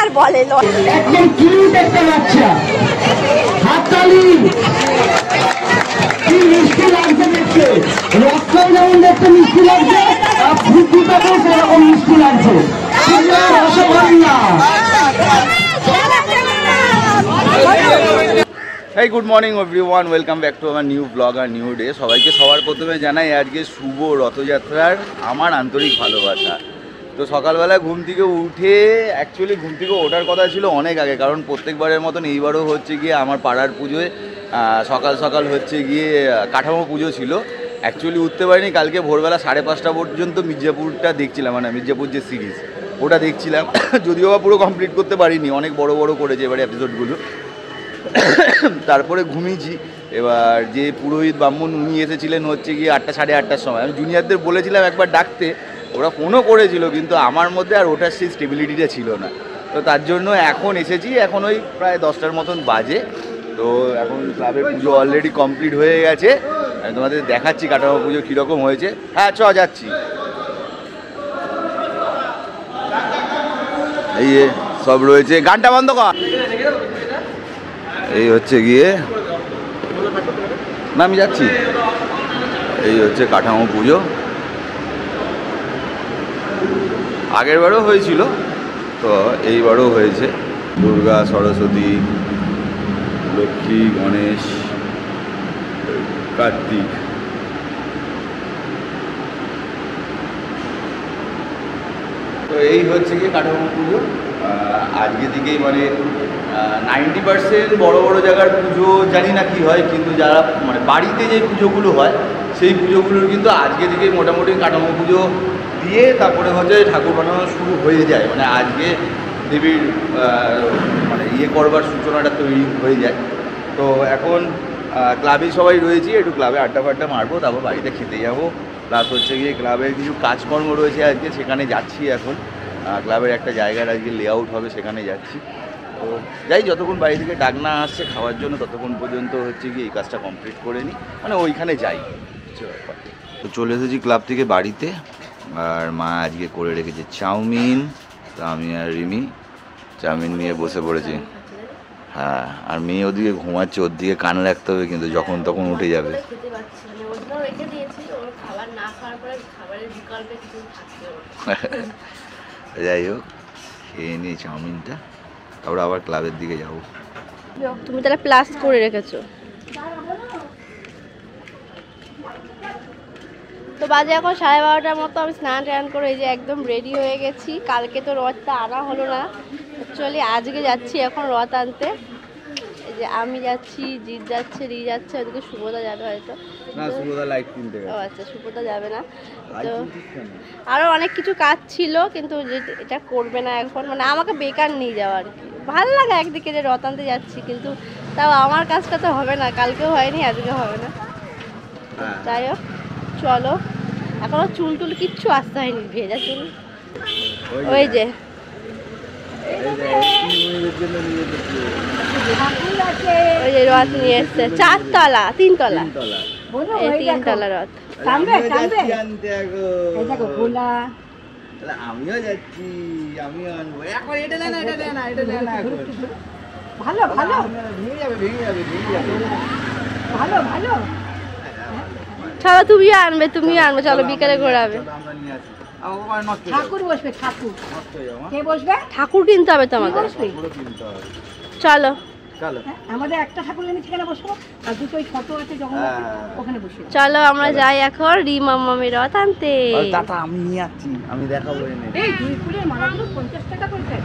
আর বলে একদম কিউট একটা বাচ্চা, হাততালি। কি মিষ্টি লাগছে দেখতে, রক্তও যেমন দেখতে মিষ্টি লাগছে, আর ফুটফুটাকেও সেরকম মিষ্টি লাগছে। Rasgulla. Hey, good morning everyone, welcome back to our new vlog and new day. সবাইকে সবার প্রথমে জানাই আজকে শুভ রথযাত্রার আমার আন্তরিক ভালোবাসা। তো সকালবেলা ঘুম থেকে উঠে অ্যাকচুয়ালি ঘুম থেকে ওঠার কথা ছিল অনেক আগে, কারণ প্রত্যেকবারের মতন এইবারও হচ্ছে গিয়ে আমার পাড়ার পুজোয় সকাল সকাল হচ্ছে গিয়ে কাঠামো পুজো ছিল। অ্যাকচুয়ালি উঠতে পারিনি, কালকে ভোরবেলা 5:30 পর্যন্ত মির্জাপুরটা দেখছিলাম, মানে মির্জাপুর যে সিরিজ ওটা দেখছিলাম। যদিও বা পুরো কমপ্লিট করতে পারিনি, অনেক বড় বড় করেছে এবারে এপিসোডগুলো। তারপরে ঘুমিয়েছি। এবার যে পুরোহিত ব্রাহ্মণ উনি এসেছিলেন হচ্ছে গিয়ে 8টা সাড়ে 8টার সময়। আমি জুনিয়রদের বলেছিলাম একবার ডাকতে, ওরা ফোনও করেছিল, কিন্তু আমার মধ্যে আর ওটার সেই স্টেবিলিটিটা ছিল না। তো তার জন্য এখন এসেছি, এখন ওই প্রায় 10টার মতন বাজে। তো এখন ক্লাবের পুজো অলরেডি কমপ্লিট হয়ে গেছে। আমি তোমাদের দেখাচ্ছি কাঠামো পুজো কীরকম হয়েছে। হ্যাঁ যাচ্ছি। এই সব রয়েছে, গানটা বন্ধ কর। এই হচ্ছে গিয়ে না, আমি যাচ্ছি। এই হচ্ছে কাঠামো পুজো। আগেরবারও হয়েছিল, তো এইবারও হয়েছে। দুর্গা, সরস্বতী, লক্ষ্মী, গণেশ, কার্তিক। তো এই হচ্ছে গিয়ে কাঠামো পুজো আজকে থেকেই, মানে 90% বড় বড় জায়গার পুজো জানি না কি হয়, কিন্তু যারা মানে বাড়িতে যে পুজোগুলো হয় সেই পুজোগুলোর কিন্তু আজকে থেকেই মোটামুটি কাঠামো পুজো দিয়ে তারপরে হচ্ছে ঠাকুর বানানো শুরু হয়ে যায়। মানে আজকে দেবীর মানে করবার সূচনাটা তৈরি হয়ে যায়। তো এখন ক্লাবে সবাই রয়েছি, একটু ক্লাবে আড্ডা ফাড্ডা মারবো, তারপর বাড়িতে খেতে যাবো। প্লাস হচ্ছে গিয়ে ক্লাবের কিছু কাজকর্ম রয়েছে আজকে, সেখানে যাচ্ছি। এখন ক্লাবের একটা জায়গার আজকে লেআউট হবে, সেখানে যাচ্ছি। তো যাই, যতক্ষণ বাড়ি থেকে ডাক না আসছে খাওয়ার জন্য ততক্ষণ পর্যন্ত হচ্ছে গিয়ে এই কাজটা কমপ্লিট করে নিই, মানে ওইখানে যাই। তো চলে এসেছি ক্লাব থেকে বাড়িতে, আর মা আজকে করে রেখেছে চাউমিন। তো আমি আর রিমি চাউমিন নিয়ে বসে পড়েছি। হ্যাঁ, আর মেয়ে ওদিকে ঘুমাচ্ছে, ওর দিকে কান রাখতে হবে, কিন্তু যখন তখন উঠে যাবে। যাই হোক, খেয়ে নিই চাউমিনটা, তারপরে আবার ক্লাবের দিকে যাবো। তুমি তাহলে প্লাস করে রেখেছো। তো বাজে এখন 12:30টার মতো। আমি স্নান টান করে এই যে একদম রেডি হয়ে গেছি। কালকে তো রথটা আনা হলো না, অ্যাকচুয়ালি আজকে যাচ্ছি এখন রথ আনতে। এই যে আমি যাচ্ছি, জিৎ যাচ্ছে, রি যাচ্ছে, ওদিকে শুভদা যাবে হয়তো। না, শুভদা লাইট কিনতে গেছে। ও আচ্ছা, শুভদা যাবে না। তো আরও অনেক কিছু কাজ ছিল, কিন্তু এটা করবে না এখন, মানে আমাকে বেকার নিয়ে যাওয়া আর কি। ভালো লাগে একদিকে যে রথ আনতে যাচ্ছি, কিন্তু তাও আমার কাজটা তো হবে না, কালকেও হয়নি, আজকে হবে না। যাই হোক, চলো। এখনো চুল টুল কিচ্ছু আসতে হয়নি, ভেজা চুল। ওই যে ওই যে রথ নিয়ে এসছে, 4তলা 3তলা, এই 3তলা রথ। আমিও যাচ্ছি, আমিও আনবো। এখন এটা না, এটা না, এটা না, ভালো ভালো, ভেঙে যাবে, ভেঙে যাবে, ভেঙে যাবে। ভালো ভালো। চলো, তুমিও আনবে, চলো বিকালে ঘোরাবে। ঠাকুর বসবে, ঠাকুর কে বসবে? ঠাকুর কিনতে হবে তো আমাদের, চলো। আমাদের একটা ঠাকুর আমি সেখানে বসবো, আর দুটো ওই ছোট আছে জগন্নাথ, ওখানে বসবো। চলো আমরা যাই এখন রি মাম্মামি রথ আনতে। দাদা আমি নিয়ে যাচ্ছি, আমি দেখাবো এনে। এই দুই ফুলের মালাগুলো 50 টাকা পড়ছে।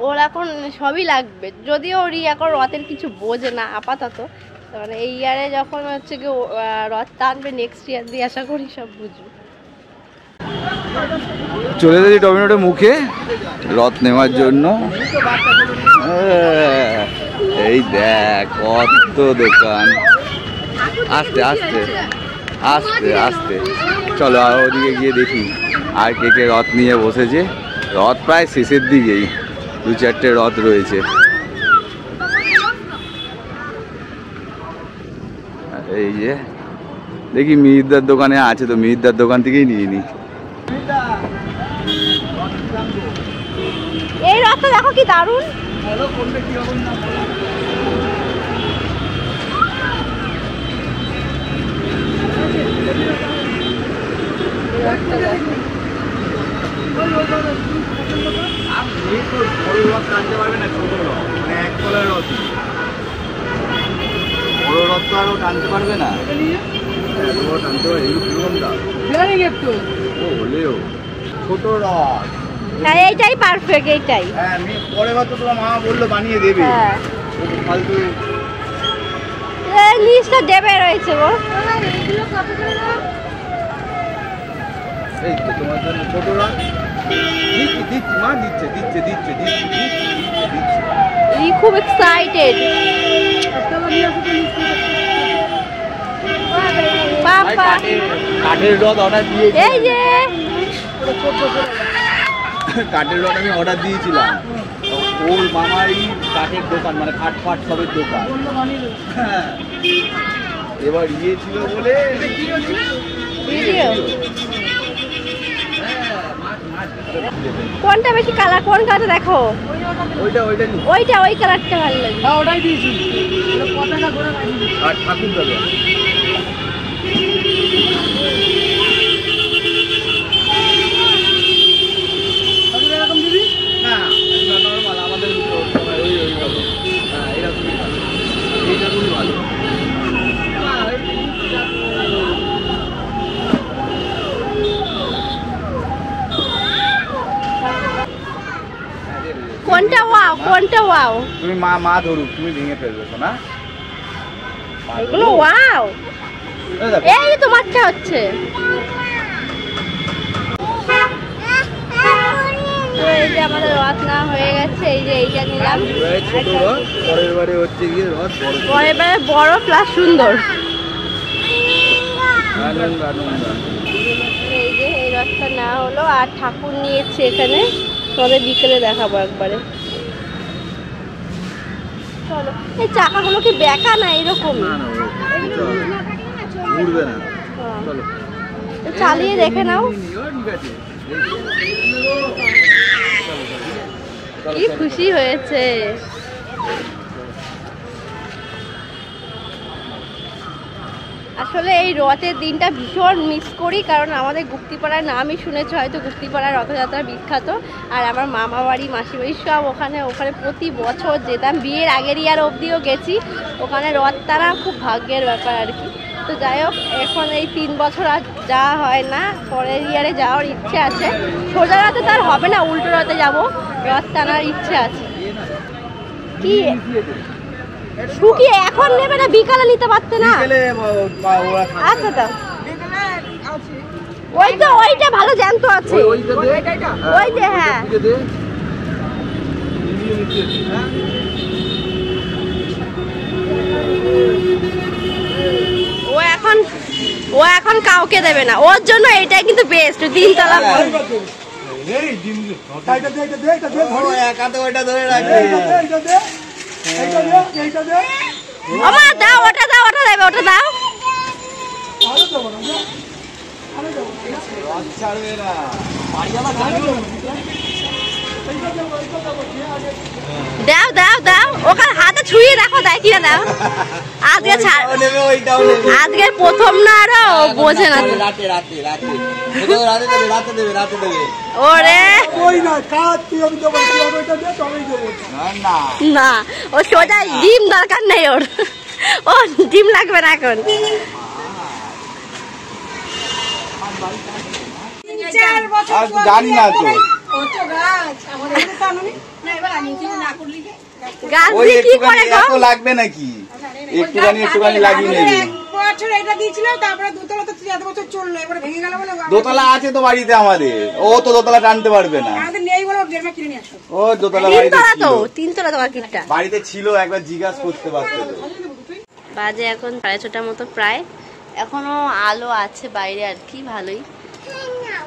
ওর এখন সবই লাগবে, যদিও রি এখন রথের কিছু বোঝে না আপাতত। মানে এই ইয়ারে যখন হচ্ছে কি রথ টানবে, নেক্সট ইয়ার দিয়ে আশা করি সব বুঝবে। চলে যাচ্ছি ডমিনোটের মুখে রথ নেওয়ার জন্য। এই দেখ কত দোকান, আস্তে আস্তে আস্তে আস্তে। চলো আর ওদিকে গিয়ে দেখি আর কে কে রথ নিয়ে বসেছে। রথ প্রায় শেষের দিকেই, 2-4টে রথ রয়েছে। এই যে দেখি মিহিরদার দোকানে আছে তো, মিহিরদার দোকান থেকেই নিয়ে নি। এই রথটা দেখো কি দারুণ। টানতে পারবে না, ছোট রথ। হ্যাঁ এইটাই পারফেক্ট, এইটাই। হ্যাঁ পরের বার তো তোমার মা বললো বানিয়ে দেবে। হ্যাঁ ফালতু নিচটা দেবে রয়েছে গো। এই তো তোমার জন্য ছোট রথ দিচ্ছি, দিচ্ছি মা, দিচ্ছে দিচ্ছে দিচ্ছে দিচ্ছে দিচ্ছে দিচ্ছে। ই খুব এক্সাইটেড। কাঠের রথ অর্ডার দিয়েছি, এই যে কাঠের রথ আমি অর্ডার দিয়েছিলাম। ওর মামারই কাঠের দোকান, মানে কাঠ ফাট সবের দোকান। হ্যাঁ এবার ইয়ে ছিল বলে ভিডিও। কোনটা বেশি কালার, কোন কালারটা দেখো? ওইটা ওইটা ওইটা, ওই কালারটা ভালো লাগে। হ্যাঁ ওটাই দিয়েছি। আর ঠাকুর দাদা এরকম দিবি না নর্মাল আমাদের ওই ওইরকম। হ্যাঁ এরকমই ভালো, এইরকমই ভালো। কোনটা ওয়াও, কোনটা ওয়াও? তুমি মা ধরুক, তুমি ভেঙে ফেলবে না এগুলো ওয়াও। এই যে তোমারটা হচ্ছে। তো এই যে আমাদের রথ না হয়ে গেছে, এই যে এইটা নিলাম। ছোট রথ, পরের বারে হচ্ছে গিয়ে রথ বড়। পরের বারে বড় প্লাস সুন্দর। আনন্দ আনন্দ। এই যে এই রথটা না হলো, আর ঠাকুর নিয়েছে এখানে, তোমাদের বিকেলে দেখাবো একবারে। চলো, এই চাকাগুলো কি বেঁকা না এরকম? না না ঘুরবে না, চলো চালিয়ে দেখে নাও। ঠিক আছে। কি খুশি হয়েছে। আসলে এই রথের দিনটা ভীষণ মিস করি, কারণ আমাদের গুপ্তিপাড়ার নামই শুনেছো হয়তো, গুপ্তিপাড়ার রথযাত্রা বিখ্যাত। আর আমার মামা বাড়ি, মাসি বাড়ি সব ওখানে প্রতি বছর যেতাম, বিয়ের আগের ইয়ার অবধিও গেছি। ওখানে রথ টানা খুব ভাগ্যের ব্যাপার আর কি। তো যাই হোক, এখন এই 3 বছর আর যাওয়া হয় না, পরের ইয়ারে যাওয়ার ইচ্ছে আছে। সোজা রথে তো আর হবে না, উল্টো রথে যাবো, রথ টানার ইচ্ছে আছে। কি শুকিয়ে এখন নেবে না, বিকালে নিতে পারতে না? আচ্ছা তো ওইটা ভালো জ্যান্ত আছে, ওই যে হ্যাঁ। ও এখন কাউকে দেবে না, ওর জন্য এটাই কিন্তু বেস্ট। 3 তলা দাও, ওটা দাও, ওটা দেবে, ওটা দাও। দাও দাও দাও, ওখানে হাতে ছুঁয়ে দেখো দেয় কিনা, দাও। আজকে আজকে প্রথম না, আরো বোঝে না। ওরে না, ও সোজা ডিম দরকার নেই ওর, ও ডিম লাগবে না এখন। জানি না তো গাছ দিয়ে কি করে গো? লাগবে নাকি? একটুখানি লাগিয়ে নেবে। দোতলা আছে তো বাড়িতে আমাদের, ও তো দোতলা টানতে পারবে না। ও দোতলা তিনতলা তোমার কিটটা বাড়িতে ছিল, একবার জিজ্ঞাসা করতে পারতো। বাজে এখন 6:30 মতো প্রায়, এখনো আলো আছে বাইরে আর কি, ভালোই।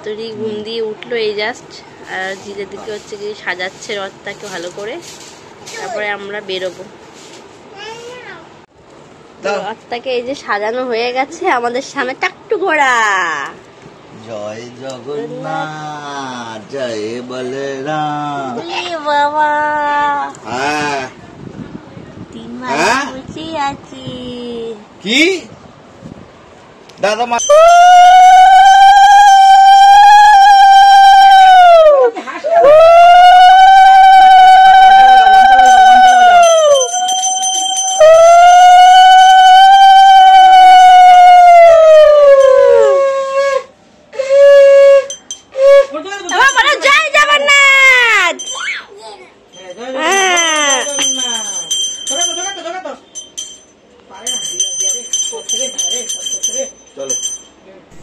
তোরই ঘুম দিয়ে উঠলো এই জাস্ট, আর জিদের দিকে হচ্ছে কি সাজাচ্ছে রথটাকে ভালো করে, তারপরে আমরা বেরোবো। রথটাকে এই যে সাজানো হয়ে গেছে আমাদের সামনে টাকটু ঘোড়া। জয় জগন্নাথ জয় বলরাম। বাবা হ্যাঁ 3 মাস বসে আছি। কি দাদা মা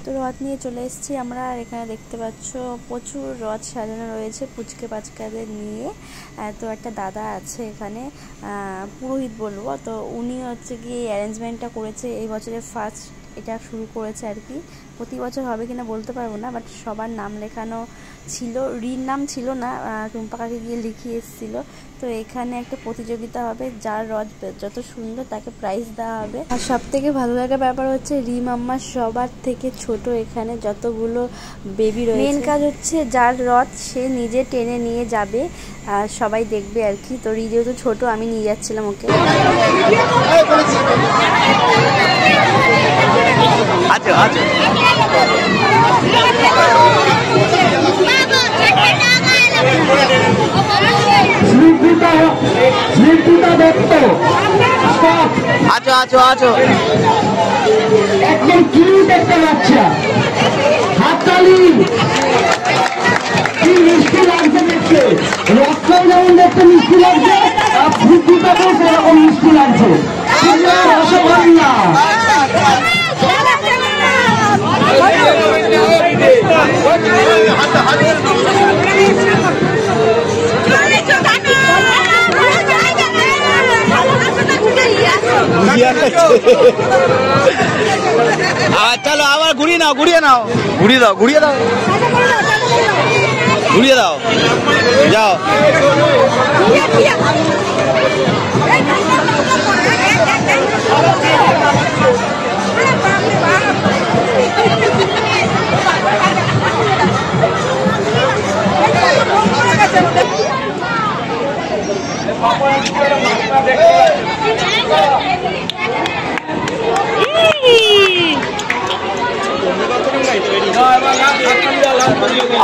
তো রথ নিয়ে চলে এসেছি আমরা। আর এখানে দেখতে পাচ্ছ প্রচুর রথ সাজানো রয়েছে পুচকে পাচকাদের নিয়ে। তো একটা দাদা আছে এখানে, পুরোহিত বলবো, তো উনি হচ্ছে কি অ্যারেঞ্জমেন্টটা করেছে। এই বছরের ফার্স্ট এটা শুরু করেছে আর কি। প্রতি বছর হবে কিনা বলতে পারবো না, বাট সবার নাম লেখানো ছিল। রির নাম ছিল না, টুম্পাকাকে গিয়ে লিখিয়ে এসেছিল। তো এখানে একটা প্রতিযোগিতা হবে, যার রথ যত সুন্দর তাকে প্রাইজ দেওয়া হবে। আর সব থেকে ভালো লাগার ব্যাপার হচ্ছে রি মাম্মা সবার থেকে ছোট এখানে যতগুলো বেবি রয়েছে। মেন কাজ হচ্ছে যার রথ সে নিজে টেনে নিয়ে যাবে আর সবাই দেখবে আর কি। তো রি যেহেতু ছোট আমি নিয়ে যাচ্ছিলাম ওকে। আচ্ছা আচ্ছা আচ্ছা আচ্ছা আচ্ছা একদম কিউট একটা বাচ্চা, হাততালি। কি মিষ্টি লাগছে দেখতে, রথটাও যেমন দেখতে মিষ্টি লাগছে আর ফুটফুটাকেও সেরকম মিষ্টি লাগছে। রসগোল্লা চলো আবার ঘুরিয়ে নাও ঘুরিয়ে নাও ঘুরিয়ে দাও ঘুরিয়ে দাও ঘুরিয়ে দাও যাও।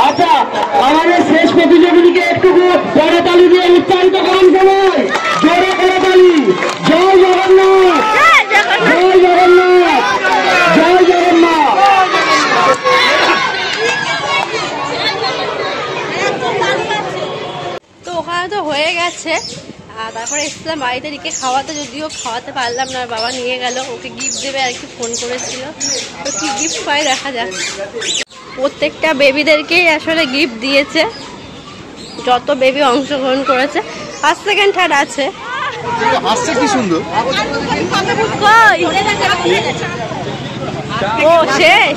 আচ্ছা, আমাদের শেষ প্রতিযোগীকে একটু করতালি দিয়ে উৎসাহিত করুন সবাই। জোরে করতালি। জয় জগন্নাথ, জয় জগন্নাথ, জয় জগন্নাথ। তো ওখানে তো হয়ে গেছে। আর তারপরে এসেছিলাম বাড়িতে রিকে খাওয়াতে, যদিও খাওয়াতে পারলাম না, বাবা নিয়ে গেল। ওকে গিফট দেবে আর কি ফোন করেছিল, তো কি গিফট পাই দেখা যাক। প্রত্যেকটা বেবিদেরকেই আসলে গিফট দিয়েছে, যত বেবি অংশগ্রহণ করেছে। 1 সেকেন্ড 3rd আছে। হাসছে কি সুন্দর। ও শেষ,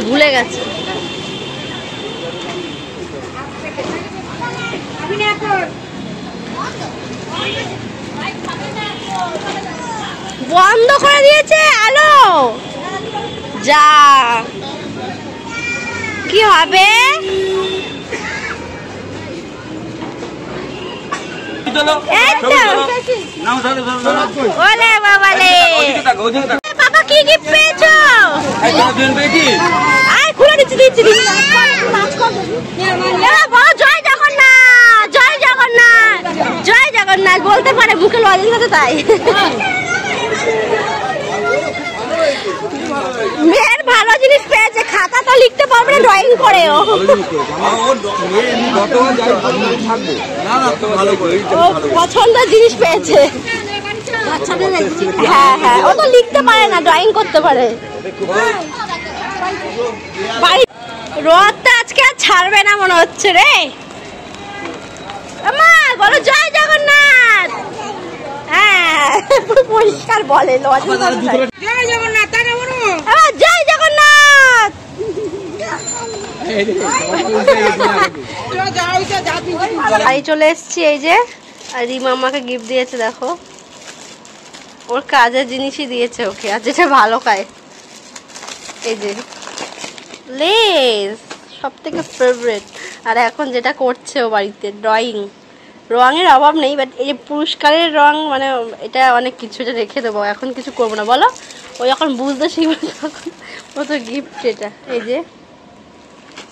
ভুলে গেছে। বন্ধ করে দিয়েছে আলো। যা কি হবে? ওলে বাবালে, বাবা কি গিফট পেয়েছো? আয় খুলে দিচ্ছি দিচ্ছি। জয় জগন্নাথ, জয় জগন্নাথ, জয় জগন্নাথ বলতে পারে, বুকে লজেন্স আছে তাই। মেয়ের ভালো জিনিস পেয়েছে, খাতা তো লিখতে পারবে না, ড্রয়িং করে ও। পছন্দের জিনিস পেয়েছে। হ্যাঁ হ্যাঁ, ও তো লিখতে পারে না, ড্রয়িং করতে পারে। রথটা আজকে আর ছাড়বে না মনে হচ্ছে রে। মা বলো জয় জগন্নাথ। হ্যাঁ পরিষ্কার বলে, জয় জগন্নাথ, জয় জগন্নাথ। ভাই চলে এসছি এই যে, আর রিমা আমাকে গিফট দিয়েছে দেখো, ওর কাজের জিনিসই দিয়েছে ওকে, আর যেটা ভালো খায়। এই যে লেস, সব থেকে ফেভারিট। আর এখন যেটা করছে ও বাড়িতে, রঙের অভাব নেই, বাট এই যে পুরস্কারের রং মানে এটা অনেক কিছু, এটা রেখে দেবো, এখন কিছু করবো না বলো। ও যখন বুঝতে শিখবে তখন ও তো গিফট। এটা এই যে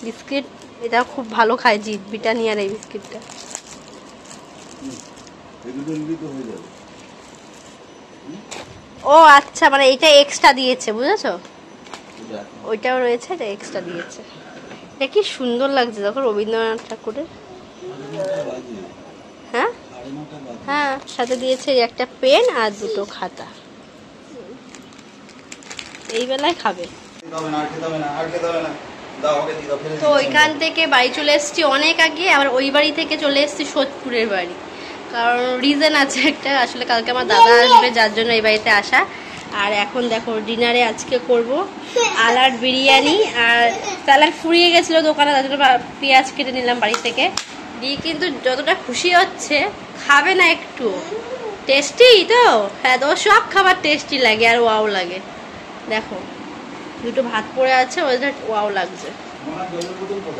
বিস্কিট, এটা খুব ভালো খায় জিৎ, ব্রিটানিয়ার এই বিস্কিটটা। ও আচ্ছা, মানে এটা এক্সট্রা দিয়েছে, বুঝেছো? ওইটাও রয়েছে, এটা এক্সট্রা দিয়েছে। এটা কি সুন্দর লাগছে দেখো, রবীন্দ্রনাথ ঠাকুরের। হ্যাঁ হ্যাঁ, সাথে দিয়েছে একটা পেন আর দুটো খাতা। এই বেলায় খাবে। তো ওইখান থেকে বাড়ি চলে এসেছি অনেক আগে, আবার ওই বাড়ি থেকে চলে এসেছি সোদপুরের বাড়ি। কারণ রিজন আছে একটা, আসলে কালকে আমার দাদা আসবে, যার জন্য এই বাড়িতে আসা। আর এখন দেখো ডিনারে আজকে করব আলার বিরিয়ানি, আর স্যালাড ফুরিয়ে গেছিলো দোকানে, তার জন্য পেঁয়াজ কেটে নিলাম বাড়ি থেকে দিয়ে। কিন্তু যতটা খুশি হচ্ছে, খাবে না একটু, টেস্টি তো। হ্যাঁ, তো সব খাবার টেস্টি লাগে আর ওয়াও লাগে। দেখো দুটো ভাত পড়ে আছে, ওইটা ওয়াও লাগছে।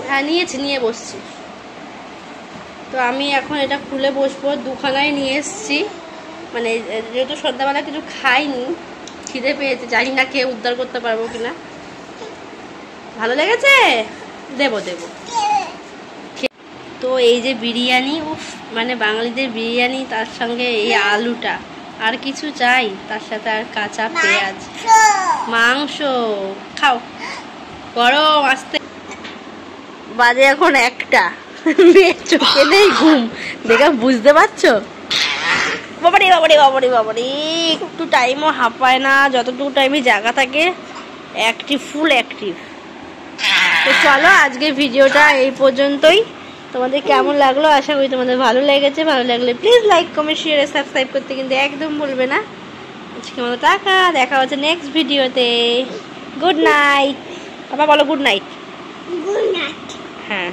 হ্যাঁ নিয়েছি, নিয়ে বসছি। তো আমি এখন এটা খুলে বসবো, দুখানায় নিয়ে এসছি, মানে যেহেতু সন্ধ্যাবেলা কিছু খাইনি, খিদে পেয়েছে, জানি না খেয়ে উদ্ধার করতে পারবো কিনা। ভালো লেগেছে, দেবো। তো এই যে বিরিয়ানি, উফ, মানে বাঙালিদের বিরিয়ানি, তার সঙ্গে এই আলুটা, আর কিছু চাই তার সাথে? আর কাঁচা পেঁয়াজ, মাংস। খাও, গরম আসতে। বাজে এখন 1টা, মেয়ের চোখে নেই ঘুম, দেখে বুঝতে পারছো? বাবারে বাবারে বাবারে বাবারে, একটু টাইমও হাঁপায় না, যতটুকু টাইমে জায়গা থাকে অ্যাক্টিভ, ফুল অ্যাক্টিভ। তো চলো আজকে ভিডিওটা এই পর্যন্তই। তোমাদের কেমন লাগলো আশা করি তোমাদের ভালো লেগেছে। ভালো লাগলে please like, comment, share, subscribe করতে কিন্তু একদম ভুলবে না। আজকে মতো টাকা, দেখা হচ্ছে নেক্সট ভিডিওতে। Good night. বাবা বলো গুড নাইট। Good night. হ্যাঁ।